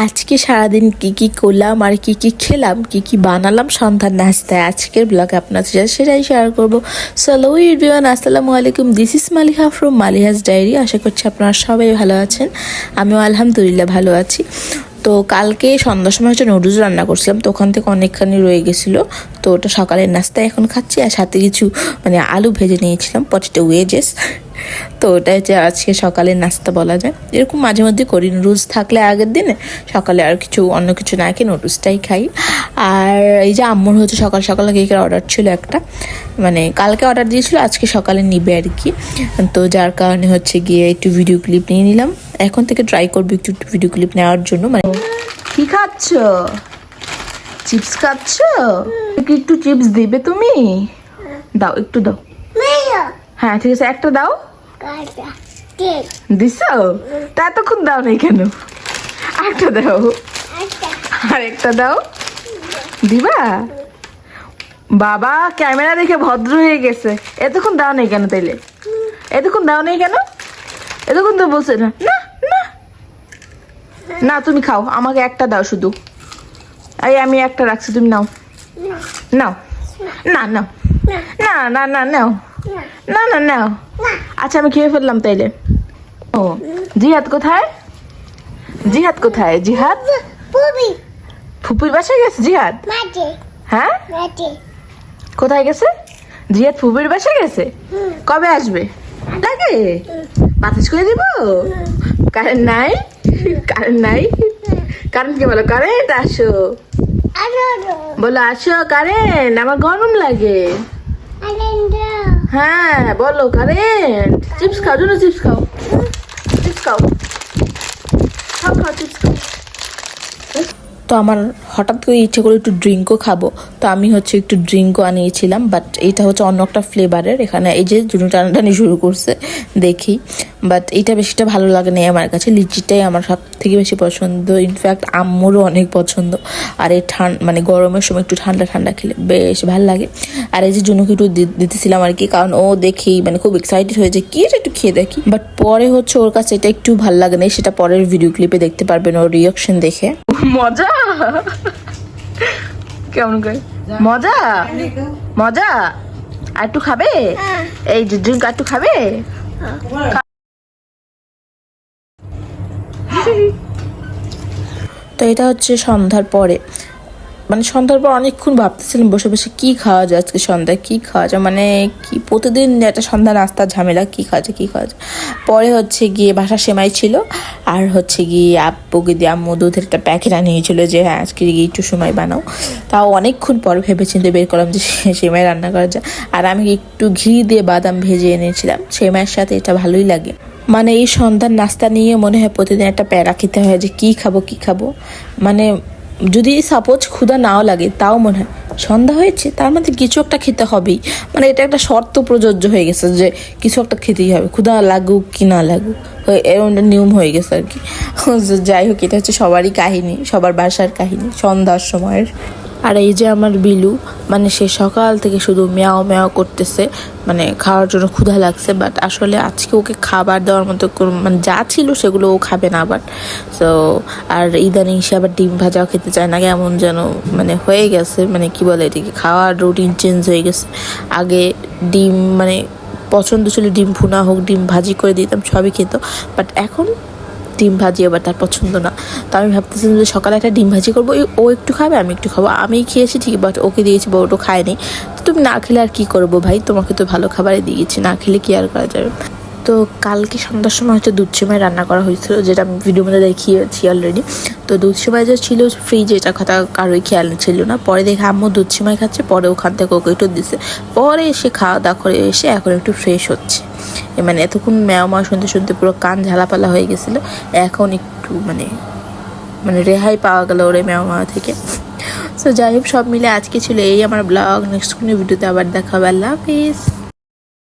আজকে সারাদিন কি করলাম আর কি খেলাম, কি বানালাম সন্ধ্যার নাস্তায়, আজকের ব্লগে আপনাদের সাথে সেটাই শেয়ার করবো। সো এভরিওয়ান, আসসালামু আলাইকুম। This is Maliha from Maliha's diary. আশা করছি আপনারা সবাই ভালো আছেন, আমিও আলহামদুলিল্লাহ ভালো আছি। তো কালকে সন্ধ্যার সময় হচ্ছে নুডলস রান্না করছিলাম, তো ওখান থেকে অনেকখানি রয়ে গেছিলো, তো ওটা সকালের নাস্তায় এখন খাচ্ছি। আর সাথে কিছু আলু ভেজে নিয়েছিলাম, পটেটো ওয়েজেস। তো ওটা হচ্ছে আজকে সকালের নাস্তা বলা যায়। এরকম মাঝে মধ্যে করি, নুডলস থাকলে আগের দিনে সকালে আর অন্য কিছু না খেয়ে নুডলসটাই খাই। আর এই যে আম্মুর হচ্ছে সকাল সকাল কেকের অর্ডার ছিল একটা, কালকে অর্ডার দিয়েছিল, আজকে সকালে নিবে আর কি। তো যার কারণে হচ্ছে গিয়ে একটু ভিডিও ক্লিপ নিয়ে নিলাম। এখন থেকে ট্রাই করবো একটু ভিডিও ক্লিপ নেওয়ার জন্য। কি খাচ্ছ? চিপস খাচ্ছ? একটু চিপস দিবে তুমি? দাও, একটু দাও। হ্যাঁ ঠিক আছে, একটা দাও। দিছ? তা এতক্ষণ দাও নাই কেন? একটা দাও, আর একটা দাও। দিবা? বাবা ক্যামেরা দেখে ভদ্র হয়ে গেছে। এতক্ষণ দাও নাই কেন তাইলে? এতক্ষণ দাও নাই কেন? এতক্ষণ তো বলছে না না না না। তুমি খাও, আমাকে একটা দাও শুধু। এই আমি একটা রাখছি, তুমি নাও নাও। না নাও, না না না নাও, না না নাও। আচ্ছা আমি খেয়ে ফেললাম তাইলে। ও জিহাদ কোথায়? জিহাদ কোথায়? জিহাদ ফুপুর বাসায় গেছে। জিহাদ হ্যাঁ কোথায় গেছে? জিহাদ ফুপুর বাসায় গেছে। কবে আসবে? লাগে বাতাস করে দিব। কারেন্ট নাই, কারেন্ট নাই। কারেন্টকে বলো কারেন্ট আসো, বলো আসো কারেন্ট, আমার গরম লাগে। হ্যাঁ বলো কারেন্ট। চিপস খাও, জন্য চিপস খাও, চিপস খাও, খাও খাও চিপস খাও। তো আমার হঠাৎ করে ইচ্ছে করে একটু ড্রিঙ্কও খাবো, তো আমি হচ্ছে একটু ড্রিঙ্কও আনিয়েছিলাম, বাট এটা হচ্ছে অন্য একটা ফ্লেভারের। এখানে এই যে জুনু টানাটানি শুরু করছে দেখি, বাট এটা বেশিটা ভালো লাগে না আমার কাছে। লিচিটাই আমার সব থেকে বেশি পছন্দ, ইনফ্যাক্ট আম্মুরও অনেক পছন্দ। আর এই গরমের সময় একটু ঠান্ডা ঠান্ডা খেলে বেশ ভালো লাগে। আর এই যে জুনুকে একটু দিতেছিলাম আর কি, কারণ ও দেখি খুব এক্সাইটেড হয়েছে কি এটা একটু খেয়ে দেখি। বাট পরে হচ্ছে ওর কাছে এটা একটু ভালো লাগে না, সেটা পরের ভিডিও ক্লিপে দেখতে পারবেন ওর রিয়াকশন দেখে। মজা কেমন করে? মজা মজা। আর একটু খাবে? এই যে ড্রিঙ্ক আর একটু খাবে? তো এটা হচ্ছে সন্ধ্যার পরে, সন্ধ্যার পর অনেকক্ষণ ভাবতেছিলাম বসে বসে কি খাওয়া যায় আজকে সন্ধ্যায়, কি খাওয়া যায়, কি প্রতিদিন একটা সন্ধ্যা নাস্তার ঝামেলা, কি খাওয়া যায়। পরে হচ্ছে গিয়ে বাসার সেমাই ছিল, আর হচ্ছে গিয়ে আব্বুকে দিয়ে আম্মু দুধের একটা প্যাকেট আনিয়েছিল যে হ্যাঁ আজকে গিয়ে একটু সেমাই বানাও। তাও অনেকক্ষণ পর ভেবেচিন্তে বের করলাম যে সেমাই রান্না করা যায়। আর আমি একটু ঘি দিয়ে বাদাম ভেজে এনেছিলাম, সেমাইয়ের সাথে এটা ভালোই লাগে। এই সন্ধ্যার নাস্তা নিয়ে মনে হয় প্রতিদিন একটা প্যারা খেতে হয় যে কি খাবো। যদি সাপোজ ক্ষুধা নাও লাগে, তাও মনে হয় সন্ধ্যা হয়েছে তার মধ্যে কিছু একটা খেতে হবেই। এটা একটা শর্ত প্রযোজ্য হয়ে গেছে যে কিছু একটা খেতেই হবে, ক্ষুধা লাগুক কি না লাগুক, এরকম একটা নিয়ম হয়ে গেছে আর কি। যাই হোক, এটা হচ্ছে সবারই কাহিনী, সবার বাসার কাহিনী সন্ধ্যার সময়ের। আর এই যে আমার বিলু, সে সকাল থেকে শুধু ম্যাও ম্যাও করতেছে, খাওয়ার জন্য ক্ষুধা লাগছে। বাট আসলে আজকে ওকে খাবার দেওয়ার মতো যা ছিল সেগুলো ও খাবে না আবার। তো আর ইদানিং সে আবার ডিম ভাজাও খেতে চায় না, এমন যেন হয়ে গেছে, কি বলে এটাকে, খাওয়ার রুটিন চেঞ্জ হয়ে গেছে। আগে ডিম পছন্দ ছিল, ডিম ভুনা হোক ডিম ভাজি করে দিতাম সবই খেত, বাট এখন ডিম ভাজি আবার তার পছন্দ না। তো আমি ভাবতেছিলাম যে সকালে একটা ডিম ভাজি করবো, ও একটু খাবে আমি একটু খাবো। আমি খেয়েছি ঠিক, বাট ওকে দিয়েছি, ওটা খায়নি। তো তুমি না খেলে আর কি করবো ভাই, তোমাকে তো ভালো খাবারই দিয়েছি, না খেলে কি আর করা যাবে। তো কালকে সন্ধ্যার সময় হচ্ছে দুধ সেমাই রান্না করা হয়েছিল, যেটা আমি ভিডিওর মধ্যে দেখিয়েছি অলরেডি। তো দুধ সেমাই যে ছিল ফ্রিজে, এটা কথা কারোই খেয়াল ছিল না। পরে দেখে আম্মু দুধ সেমাই খাচ্ছে, পরে ওখান থেকে ওকে একটু দিচ্ছে। পরে এসে খাওয়া দাওয়া করে এসে এখন একটু ফ্রেশ হচ্ছে। এতক্ষণ ম্যাও মা শুনতে পুরো কান ঝালাপালা হয়ে গেছিলো, এখন একটু রেহাই পাওয়া গেল ওরে ম্যাও মা থেকে। তো যাই হোক, সব মিলে আজকে ছিল এই আমার ব্লগ। নেক্সট কোনো ভিডিওতে আবার দেখা হবে। আল্লাহ হাফিজ।